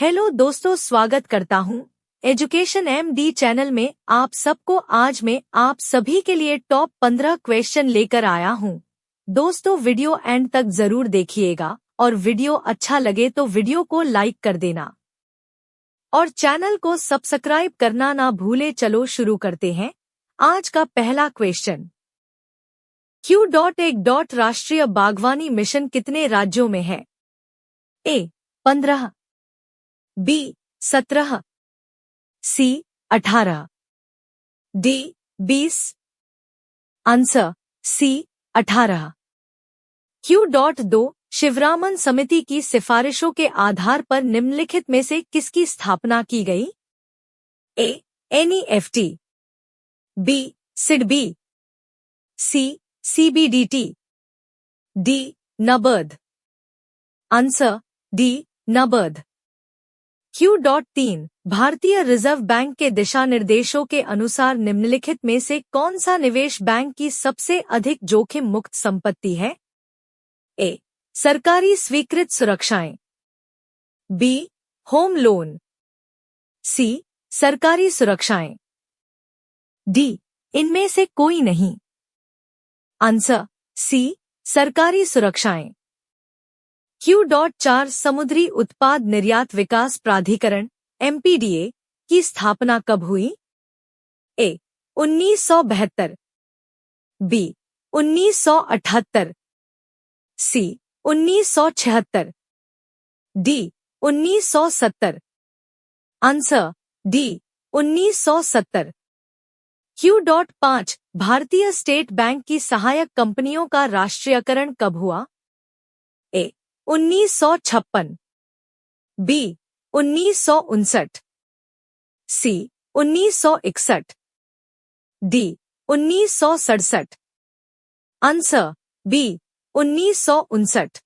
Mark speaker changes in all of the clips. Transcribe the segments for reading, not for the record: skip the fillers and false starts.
Speaker 1: Hello दोस्तों, स्वागत करता हूँ एजुकेशन MD चैनल में आप सबको। आज मैं आप सभी के लिए टॉप 15 क्वेश्चन लेकर आया हूँ। दोस्तों, वीडियो एंड तक जरूर देखिएगा और वीडियो अच्छा लगे तो वीडियो को लाइक कर देना और चैनल को सब्सक्राइब करना ना भूले। चलो शुरू करते हैं। आज का पहला क्वेश्चन, Q.1. राष्ट्रीय बागवानी मिशन कितने राज्यों में है? A. 15, B. 17, C. 18, D. 20। Answer C. 18। Q.2 Sivaraman समिति की सिफारिशों के आधार पर निम्नलिखित में से किसकी स्थापना की गई? A. NEFT, B. SIDBI, C. CBDT, D. NABARD। Answer D. NABARD। Q.3 भारतीय रिजर्व बैंक के दिशा निर्देशों के अनुसार निम्नलिखित में से कौन सा निवेश बैंक की सबसे अधिक जोखिम मुक्त संपत्ति है? A. सरकारी स्वीकृत सुरक्षाएं, B. Home loan, C. सरकारी सुरक्षाएं, D. इनमें से कोई नहीं। Answer C. सरकारी सुरक्षाएं। Q.4 समुद्री उत्पाद निर्यात विकास प्राधिकरण MPDA की स्थापना कब हुई? A. 1972, B. 1978, C. 1976, D. 1970। Answer D. 1970। Q.5 भारतीय स्टेट बैंक की सहायक कंपनियों का राष्ट्रीयकरण कब हुआ? A. 1956, B. 1959, C. 1961, D. 1967। Answer B. 1959।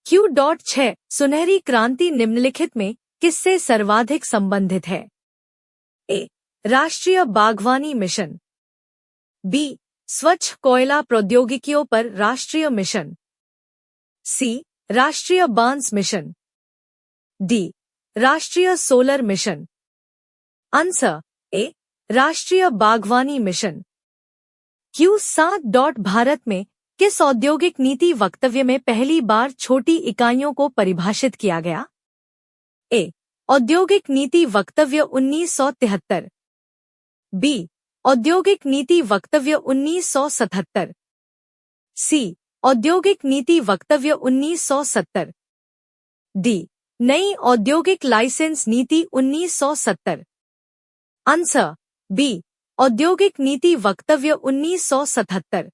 Speaker 1: Q.6 सुनहरी क्रांति निम्नलिखित में किससे सर्वाधिक संबंधित है? A. राष्ट्रीय बागवानी मिशन, B. स्वच्छ कोयला प्रौद्योगिकियों पर राष्ट्रीय मिशन, C. राष्ट्रीय बांस मिशन, D. राष्ट्रीय सोलर मिशन। Answer A. राष्ट्रीय बागवानी मिशन। Q.7 भारत में किस औद्योगिक नीति वक्तव्य में पहली बार छोटी इकाइयों को परिभाषित किया गया? A. औद्योगिक नीति वक्तव्य 1973, B. औद्योगिक नीति वक्तव्य 1977, C. औद्योगिक नीति वक्तव्य 1970, D. नई औद्योगिक लाइसेंस नीति 1970। Answer B. औद्योगिक नीति वक्तव्य 1977।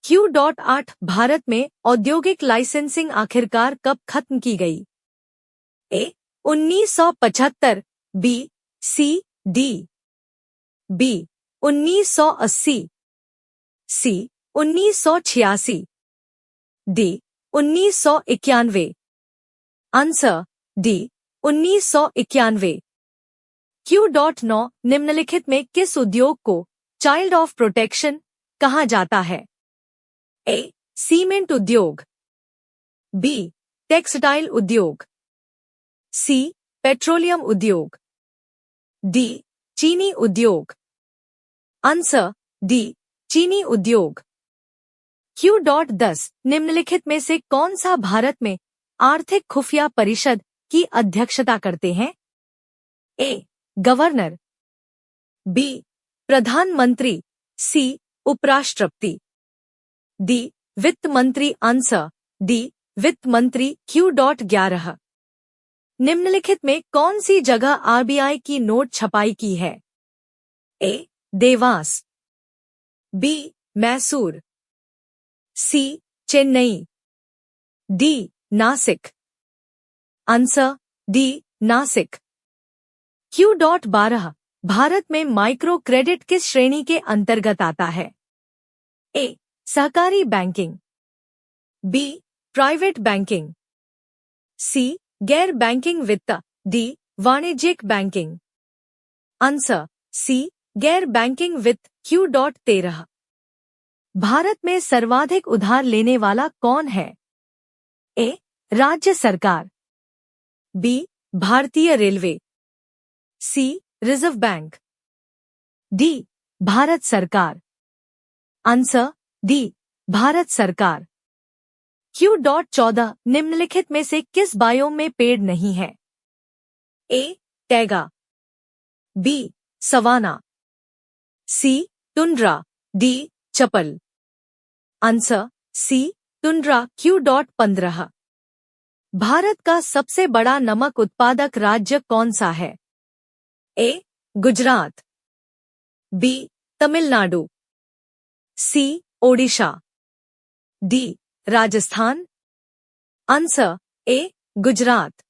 Speaker 1: Q.8 भारत में औद्योगिक लाइसेंसिंग आखिरकार कब खत्म की गई? A. 1975, B. C. D, B. 1980, C. 1986, D. 1991। Answer D. 1991। Q.9 निम्नलिखित में किस उद्योग को चाइल्ड ऑफ प्रोटेक्शन कहा जाता है? A. सीमेंट उद्योग, B. टेक्सटाइल उद्योग, C. पेट्रोलियम उद्योग, D. चीनी उद्योग। Answer D. चीनी उद्योग। Q.10 निम्नलिखित में से कौन सा भारत में आर्थिक खुफिया परिषद की अध्यक्षता करते हैं? A. Governor, B. प्रधानमंत्री, C. उपराष्ट्रपति, D. वित्त मंत्री। Answer D. वित्त मंत्री। Q.11 निम्नलिखित में कौन सी जगह RBI की नोट छपाई की है? A. Dewas, B. Mysore, C. Chennai, D. Nashik. Answer D. Nashik. Q.12 Bharat में माइक्रो क्रेडिट किस श्रेणी के अंतर्गत आता है? A. सहकारी banking, B. Private banking, C. गैर बैंकिंग वित्त, D. वाणिज्यिक बैंकिंग। Answer C. गैर बैंकिंग वित्त। Q.13 भारत में सर्वाधिक उधार लेने वाला कौन है? A. राज्य सरकार, बी भारतीय रेलवे, सी रिजर्व बैंक, डी भारत सरकार। आंसर डी भारत सरकार। Q.14 निम्नलिखित में से किस बायोम में पेड़ नहीं है? A taiga, B savanna, C tundra, D chaparral. Answer C tundra. Q.15 Bharat का सबसे बड़ा नमक उत्पादक राज्य कौन सा है? A Gujarat, B Tamil Nadu, C Odisha, D Rajasthan. Answer A Gujarat.